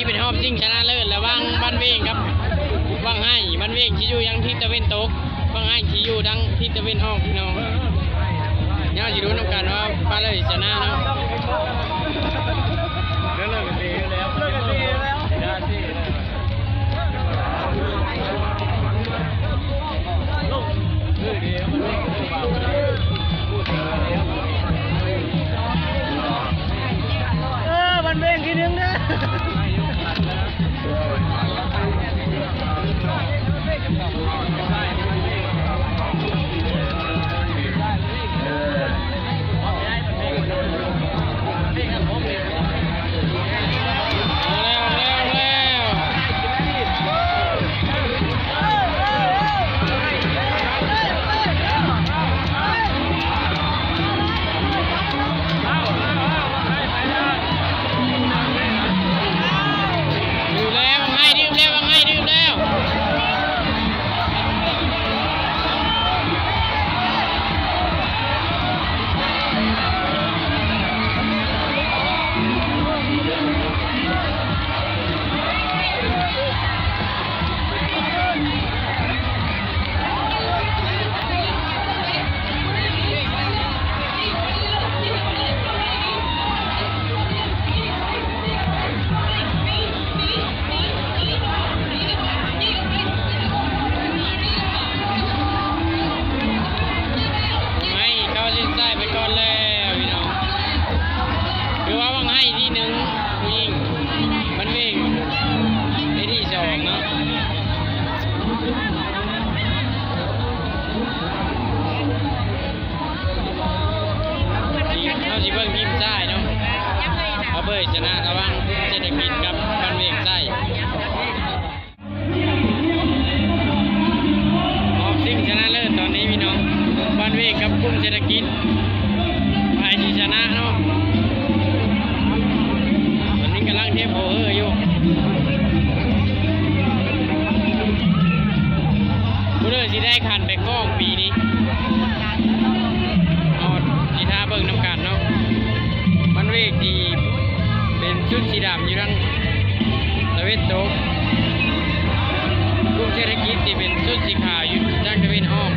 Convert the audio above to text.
นี้เป็นรอบชิงชนะเลิศระหว่างบ้านเวงครับว่างให้บ้านเวงที่อยู่ยังทิศตะวันตกว่างให้ที่อยู่ดังทิศตะวันออกพี่น้องเนี่ยจะรู้น้ำกันว่าบ้านเลยชนะเนาะเลิกกันดีแล้วเลิกกันดีแล้วมันเบ่งทีนึงนะชนะระวังเศรษฐกิจกับบ้านเวงใต้ออกซิ่งชนะเลิศตอนนี้พี่น้องบ้านเวงกับกลุ่มเศรษฐกิจไปที่ชนะเนาะตอนนี้กำลังเทปโอเฮอร์อยู่ผู้เล่นสีได้ขันไปก้องปีนี้เอาสีทาเบิ่งน้ำกันเนาะบ้านเวงดีเป็นชุดสีดำอยู่ดังตะเวนตกกลุ่มเศรษฐกิจที่เป็นชุดสีขาวอยู่ดังตะเวนอ้อม